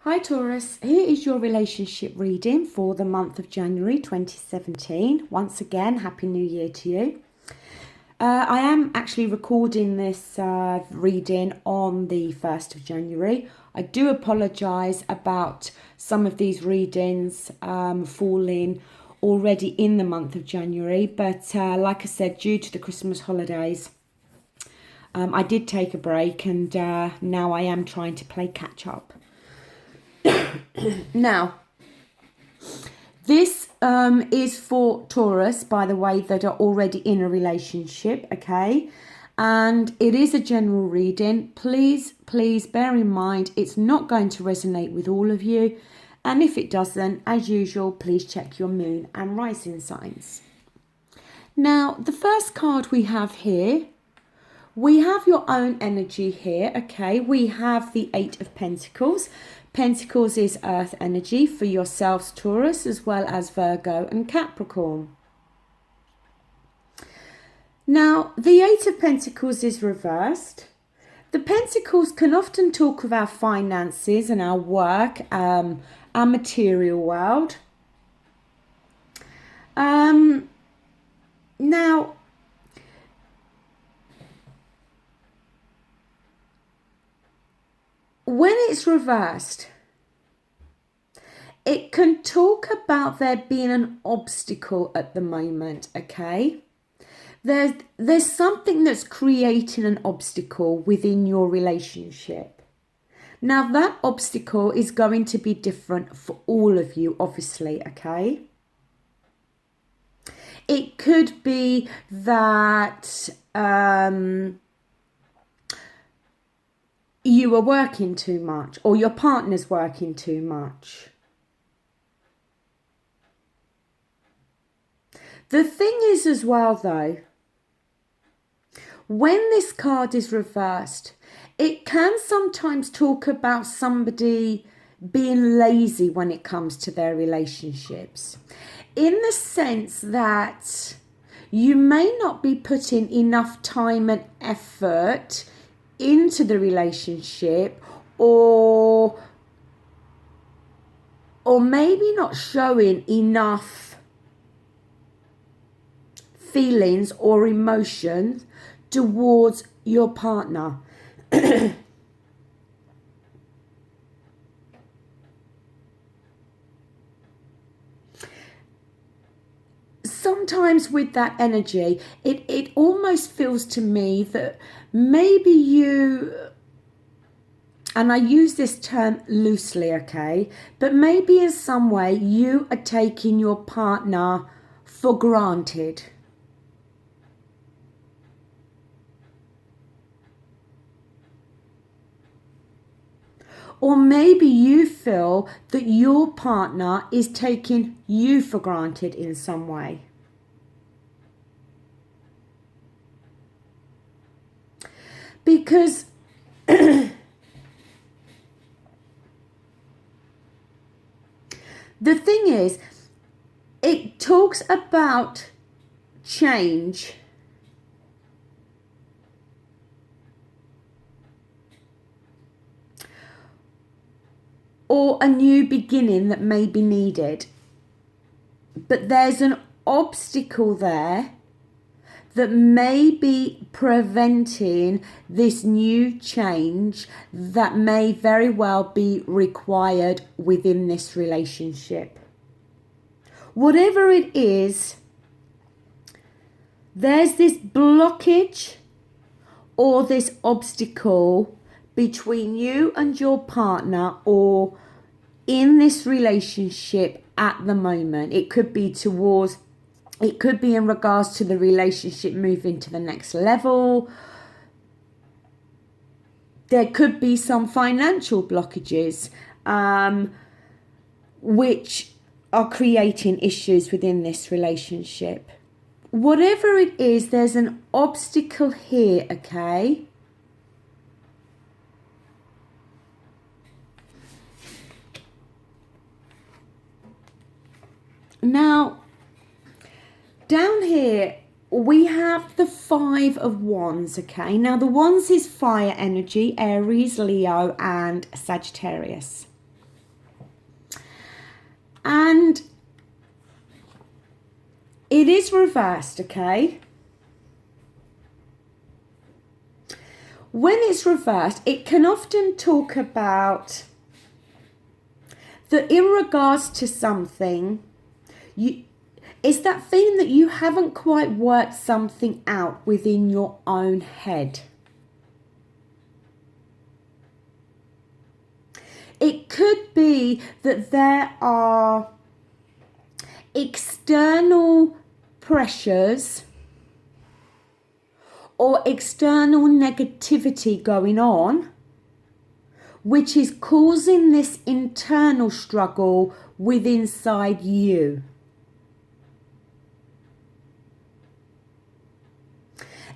Hi Taurus, here is your relationship reading for the month of January 2017. Once again, Happy New Year to you. I am actually recording this reading on the 1st of January. I do apologise about some of these readings falling already in the month of January, but like I said, due to the Christmas holidays, I did take a break and now I am trying to play catch up. Now, this is for Taurus, by the way, that are already in a relationship, okay? And it is a general reading. Please bear in mind it's not going to resonate with all of you. And if it doesn't, as usual, please check your moon and rising signs. Now, the first card we have here, we have your own energy here, okay? We have the Eight of Pentacles. Pentacles is earth energy for yourselves, Taurus, as well as Virgo and Capricorn. Now, the Eight of Pentacles is reversed. The Pentacles can often talk of our finances and our work, our material world. Now, when it's reversed, it can talk about there being an obstacle at the moment, okay? There's something that's creating an obstacle within your relationship. Now, that obstacle is going to be different for all of you, obviously, okay? It could be that you are working too much or your partner's working too much. The thing is as well though, when this card is reversed, it can sometimes talk about somebody being lazy when it comes to their relationships. In the sense that you may not be putting enough time and effort into the relationship, or maybe not showing enough feelings or emotions towards your partner. Sometimes with that energy, it almost feels to me that maybe you, and I use this term loosely, okay, but maybe in some way you are taking your partner for granted. Or maybe you feel that your partner is taking you for granted in some way. Because the thing is, it talks about change. Or a new beginning that may be needed. But there's an obstacle there that may be preventing this new change that may very well be required within this relationship. Whatever it is, there's this blockage or this obstacle between you and your partner or in this relationship at the moment. It could be in regards to the relationship moving to the next level. There could be some financial blockages which are creating issues within this relationship. Whatever it is, there's an obstacle here, okay? Now, down here, we have the Five of Wands, okay? Now, the Wands is fire energy, Aries, Leo, and Sagittarius. And it is reversed, okay? When it's reversed, it can often talk about that in regards to something, it's that feeling that you haven't quite worked something out within your own head. It could be that there are external pressures or external negativity going on, which is causing this internal struggle within inside you.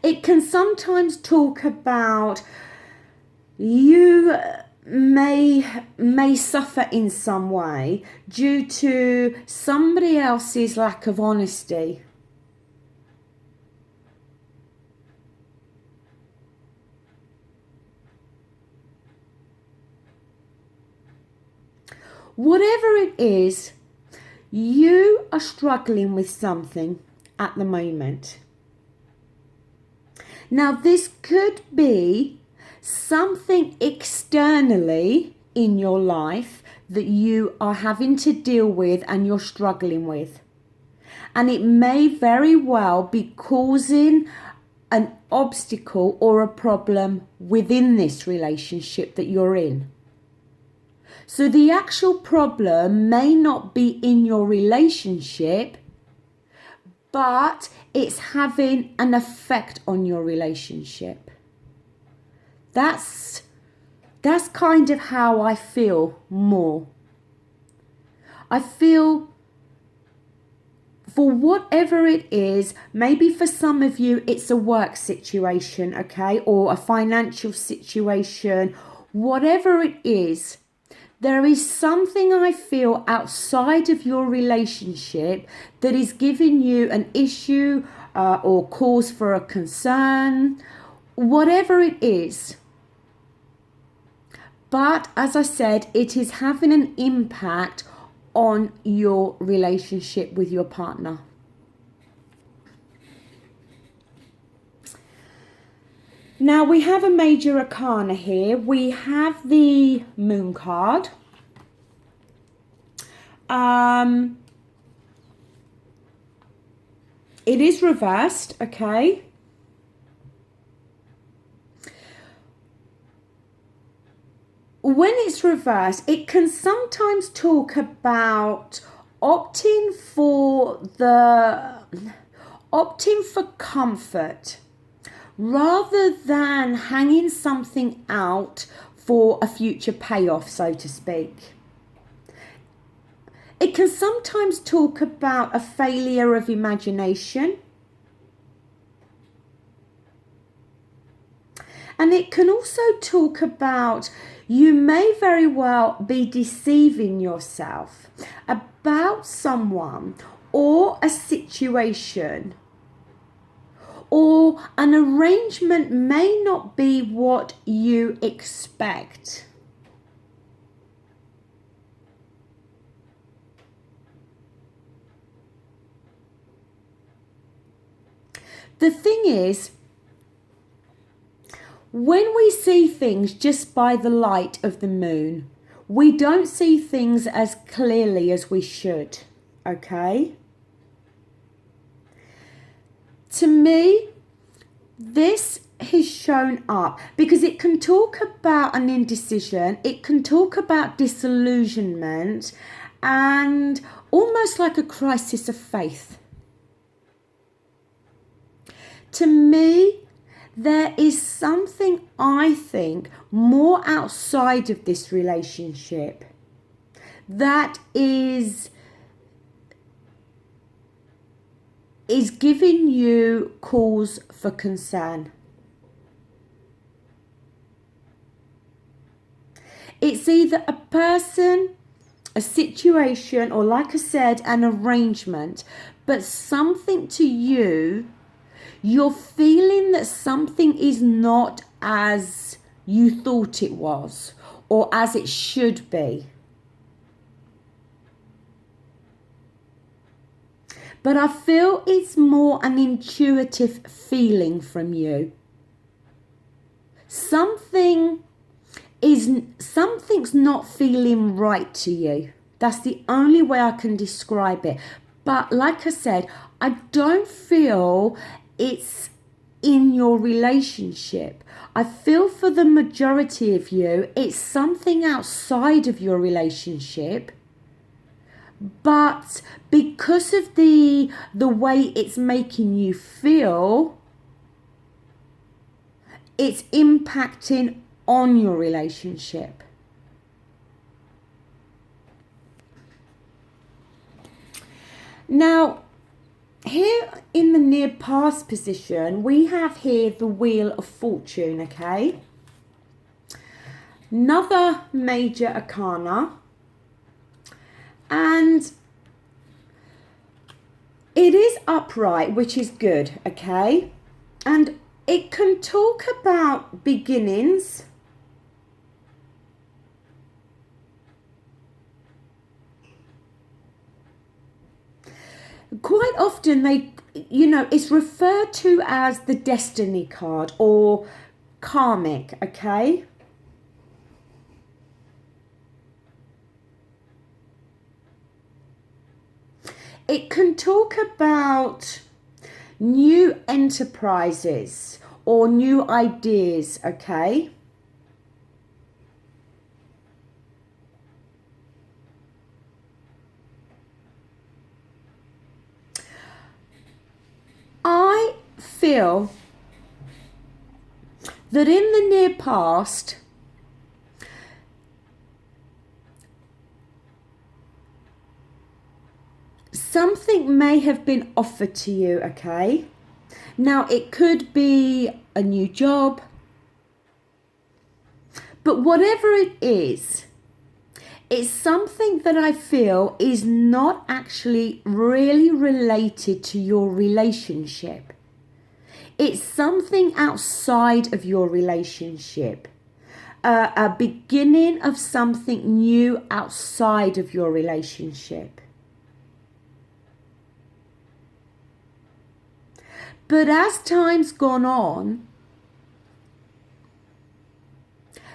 It can sometimes talk about you may suffer in some way due to somebody else's lack of honesty. Whatever it is, you are struggling with something at the moment. Now, this could be something externally in your life that you are having to deal with and you're struggling with. And it may very well be causing an obstacle or a problem within this relationship that you're in. So the actual problem may not be in your relationship, but it's having an effect on your relationship. That's kind of how I feel more. I feel for whatever it is, maybe for some of you it's a work situation, okay, or a financial situation, whatever it is, there is something I feel outside of your relationship that is giving you an issue or cause for a concern, whatever it is. But as I said, it is having an impact on your relationship with your partner. Now we have a major arcana here. We have the Moon card. It is reversed, okay? When it's reversed, it can sometimes talk about opting for comfort rather than hanging something out for a future payoff, so to speak. It can sometimes talk about a failure of imagination. And it can also talk about you may very well be deceiving yourself about someone or a situation, or an arrangement may not be what you expect. The thing is, when we see things just by the light of the moon, we don't see things as clearly as we should, okay? To me, this has shown up because it can talk about an indecision, it can talk about disillusionment and almost like a crisis of faith. To me, there is something, I think, more outside of this relationship that is giving you cause for concern. It's either a person, a situation, or like I said, an arrangement, but something to you, you're feeling that something is not as you thought it was or as it should be. but I feel it's more an intuitive feeling from you. Something's not feeling right to you. That's the only way I can describe it. But like I said, I don't feel it's in your relationship. I feel for the majority of you, it's something outside of your relationship. But because of the way it's making you feel, it's impacting on your relationship. Now, here in the near past position, we have here the Wheel of Fortune, okay? Another major arcana. And it is upright, which is good, okay? And it can talk about beginnings. Quite often it's referred to as the Destiny card or karmic, okay? It can talk about new enterprises or new ideas, okay? I feel that in the near past, something may have been offered to you, okay? Now, it could be a new job, but whatever it is, it's something that I feel is not actually really related to your relationship. It's something outside of your relationship. A beginning of something new outside of your relationship. But as time's gone on,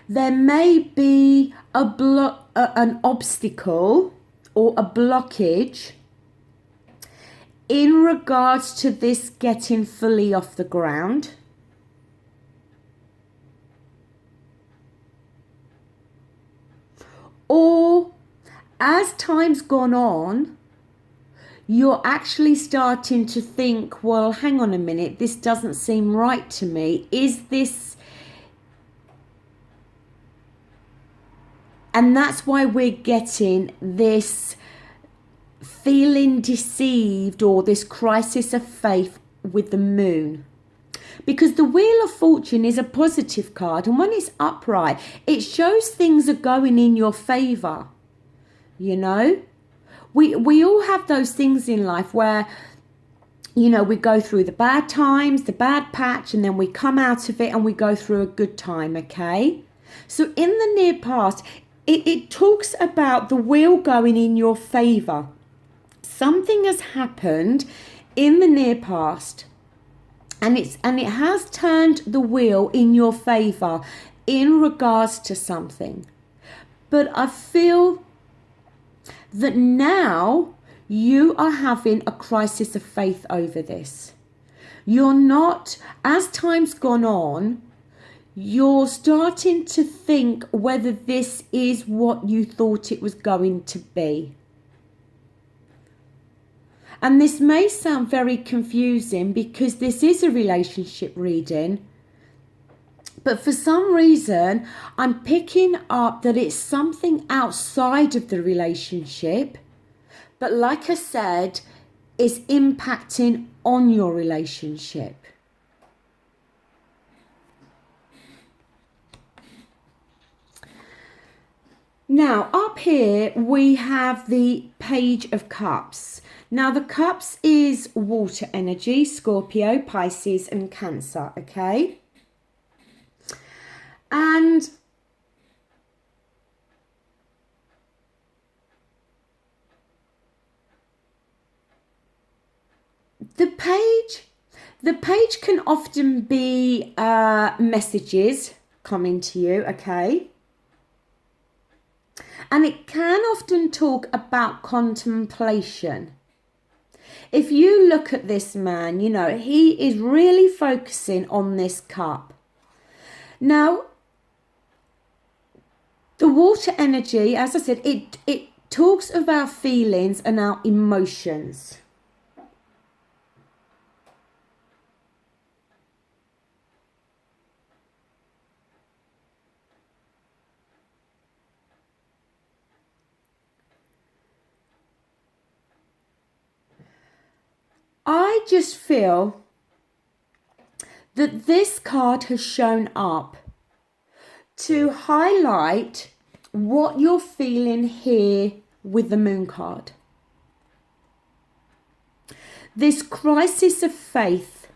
there may be an obstacle or a blockage in regards to this getting fully off the ground. Or as time's gone on, you're actually starting to think, well, hang on a minute, this doesn't seem right to me. Is this... And that's why we're getting this feeling deceived or this crisis of faith with the moon. Because the Wheel of Fortune is a positive card, and when it's upright, it shows things are going in your favour, you know? We all have those things in life where, you know, we go through the bad times, the bad patch, and then we come out of it and we go through a good time, okay? So in the near past, it talks about the wheel going in your favour. Something has happened in the near past, and it has turned the wheel in your favour in regards to something. But I feel that now you are having a crisis of faith over this. You're not, as time's gone on, you're starting to think whether this is what you thought it was going to be. And this may sound very confusing because this is a relationship reading. But for some reason, I'm picking up that it's something outside of the relationship. But like I said, it's impacting on your relationship. Now, up here, we have the Page of Cups. Now, the Cups is water energy, Scorpio, Pisces, and Cancer, okay? And The page can often be messages coming to you, okay? And it can often talk about contemplation. If you look at this man, you know, he is really focusing on this cup. Now, the water energy, as I said, it talks of our feelings and our emotions. I just feel that this card has shown up to highlight what you're feeling here with the Moon card. This crisis of faith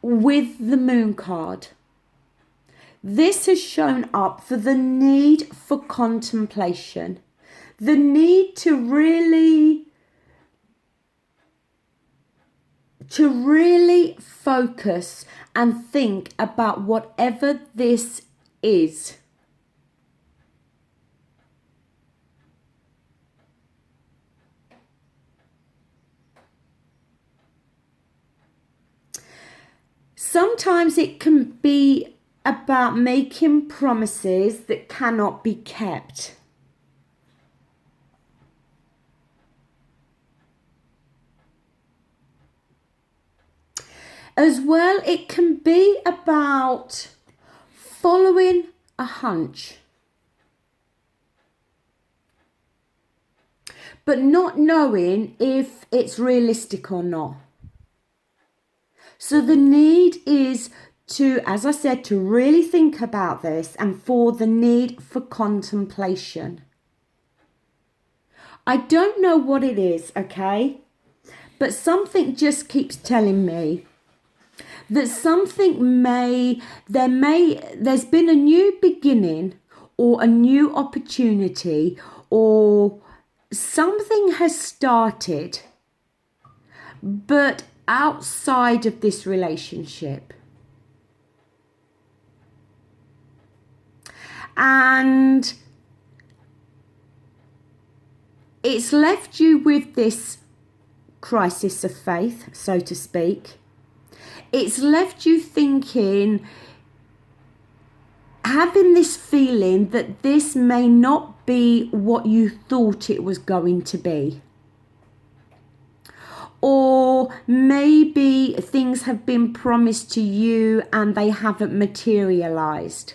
with the Moon card. This has shown up for the need for contemplation, the need to really focus and think about whatever this is. Sometimes it can be about making promises that cannot be kept. As well, it can be about following a hunch, but not knowing if it's realistic or not. So the need is to, as I said, to really think about this and for the need for contemplation. I don't know what it is, okay? But something just keeps telling me that there's been a new beginning or a new opportunity or something has started, but outside of this relationship. And it's left you with this crisis of faith, so to speak. It's left you thinking, having this feeling that this may not be what you thought it was going to be. Or maybe things have been promised to you and they haven't materialized.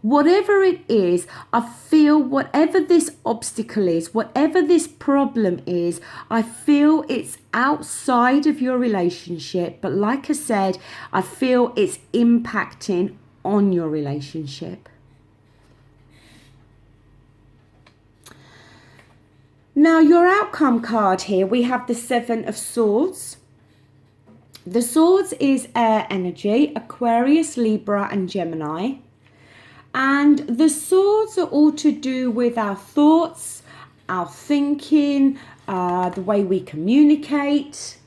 Whatever it is, I feel whatever this obstacle is, whatever this problem is, I feel it's outside of your relationship. But like I said, I feel it's impacting on your relationship. Now, your outcome card here, we have the Seven of Swords. The Swords is air energy, Aquarius, Libra and Gemini. And the swords are all to do with our thoughts, our thinking, the way we communicate.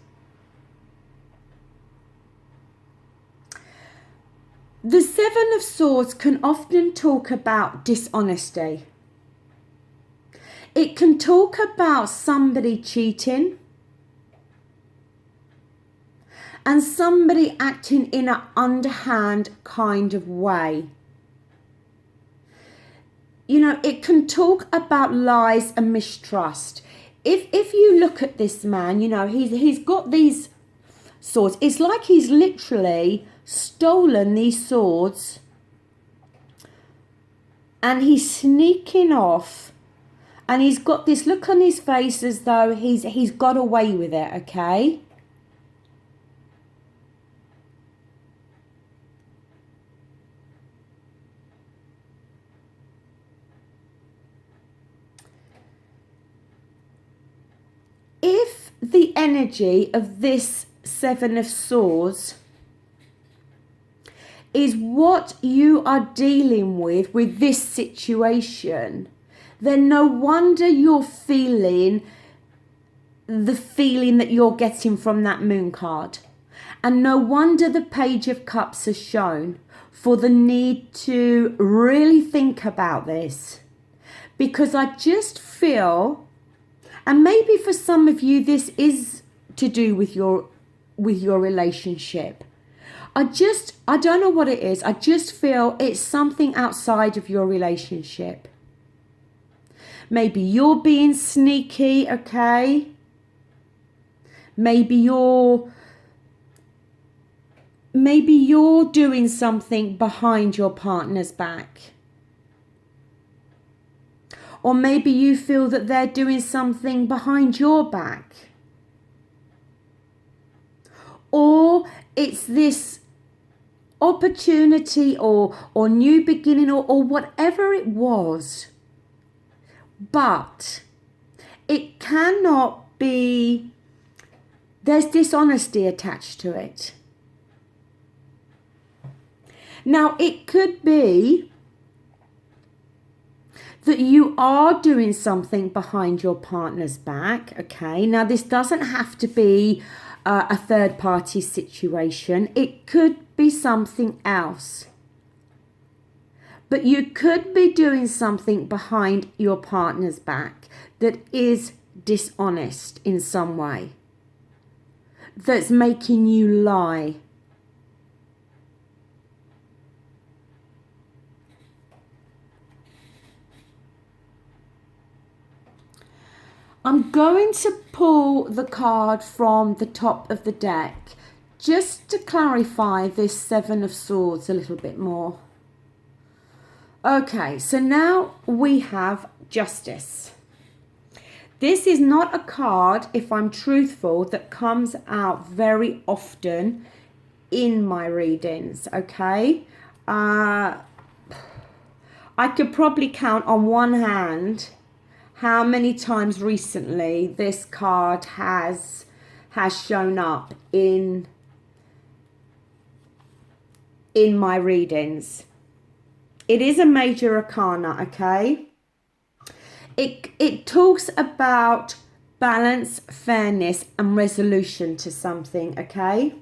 The Seven of Swords can often talk about dishonesty. It can talk about somebody cheating and somebody acting in an underhand kind of way. You know, it can talk about lies and mistrust. If you look at this man, you know, he's got these swords. It's like he's literally stolen these swords and he's sneaking off, and he's got this look on his face as though he's got away with it, okay? If the energy of this Seven of Swords is what you are dealing with this situation, then no wonder you're feeling the feeling that you're getting from that moon card. And no wonder the Page of Cups has shown for the need to really think about this. Because I just feel, and maybe for some of you this is to do with your relationship. I don't know what it is. I just feel it's something outside of your relationship. Maybe you're being sneaky, okay? Maybe you're doing something behind your partner's back. Or maybe you feel that they're doing something behind your back. Or it's this opportunity or new beginning or whatever it was. But it cannot be, there's dishonesty attached to it. Now, it could be that you are doing something behind your partner's back, okay? Now, this doesn't have to be a third-party situation. It could be something else. But you could be doing something behind your partner's back that is dishonest in some way, that's making you lie. I'm going to pull the card from the top of the deck just to clarify this Seven of Swords a little bit more. Okay, so now we have Justice. This is not a card, if I'm truthful, that comes out very often in my readings, okay? I could probably count on one hand how many times recently this card has shown up in my readings. It is a major arcana, okay? It talks about balance, fairness, and resolution to something, okay?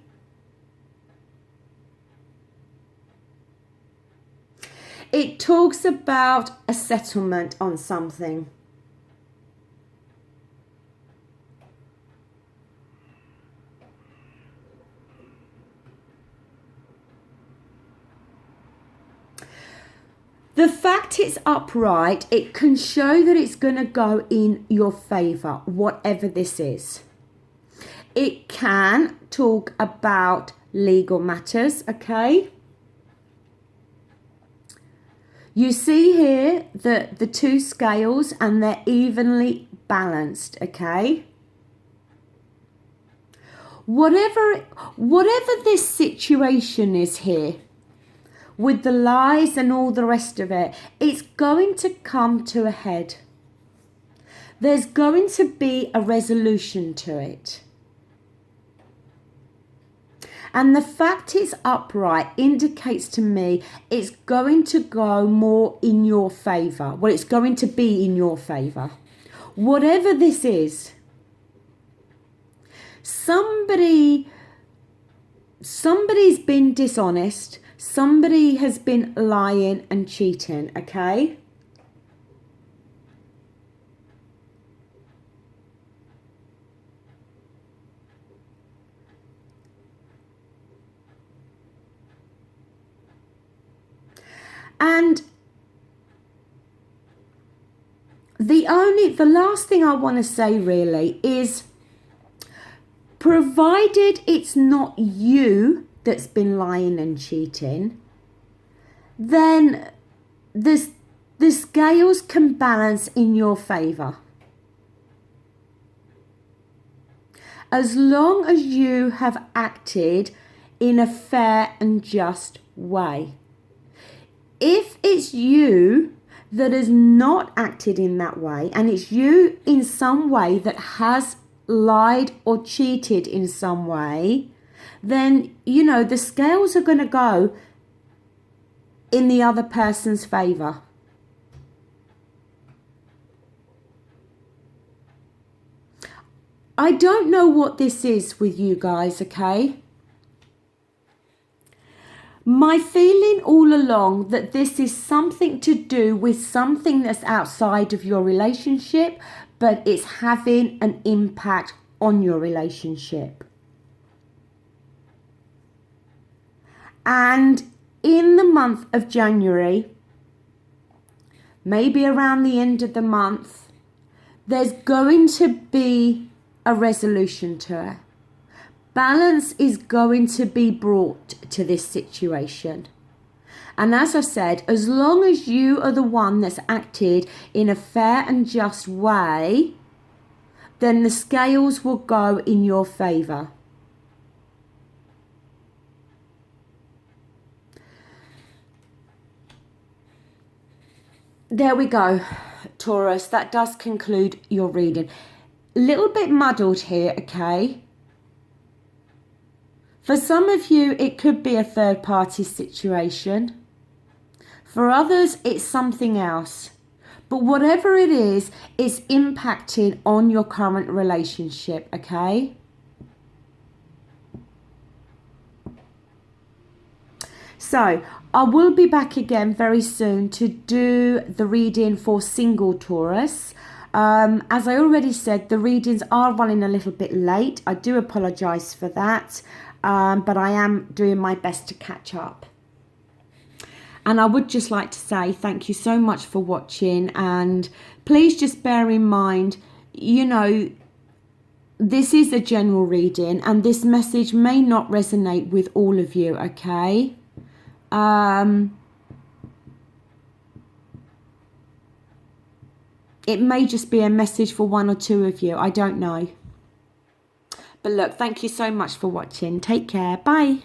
It talks about a settlement on something. The fact it's upright, it can show that it's going to go in your favour, whatever this is. It can talk about legal matters, okay? You see here the two scales and they're evenly balanced, okay? Whatever this situation is here, with the lies and all the rest of it, it's going to come to a head. There's going to be a resolution to it. And the fact it's upright indicates to me it's going to go more in your favour. Well, it's going to be in your favour. Whatever this is, somebody's been dishonest. Somebody has been lying and cheating, okay? And the last thing I want to say really is, provided it's not you that's been lying and cheating, then the scales can balance in your favour. As long as you have acted in a fair and just way. If it's you that has not acted in that way, and it's you in some way that has lied or cheated in some way, then, you know, the scales are going to go in the other person's favour. I don't know what this is with you guys, okay? My feeling all along that this is something to do with something that's outside of your relationship, but it's having an impact on your relationship. And in the month of January, maybe around the end of the month, there's going to be a resolution to it. Balance is going to be brought to this situation. And as I said, as long as you are the one that's acted in a fair and just way, then the scales will go in your favour. There we go, Taurus. That does conclude your reading. A little bit muddled here, okay? For some of you, it could be a third-party situation. For others, it's something else. But whatever it is, it's impacting on your current relationship, okay? So, I will be back again very soon to do the reading for single Taurus. As I already said, the readings are running a little bit late. I do apologise for that, but I am doing my best to catch up. And I would just like to say thank you so much for watching, and please just bear in mind, you know, this is a general reading and this message may not resonate with all of you, okay? It may just be a message for one or two of you. I don't know. But look, thank you so much for watching. Take care. Bye.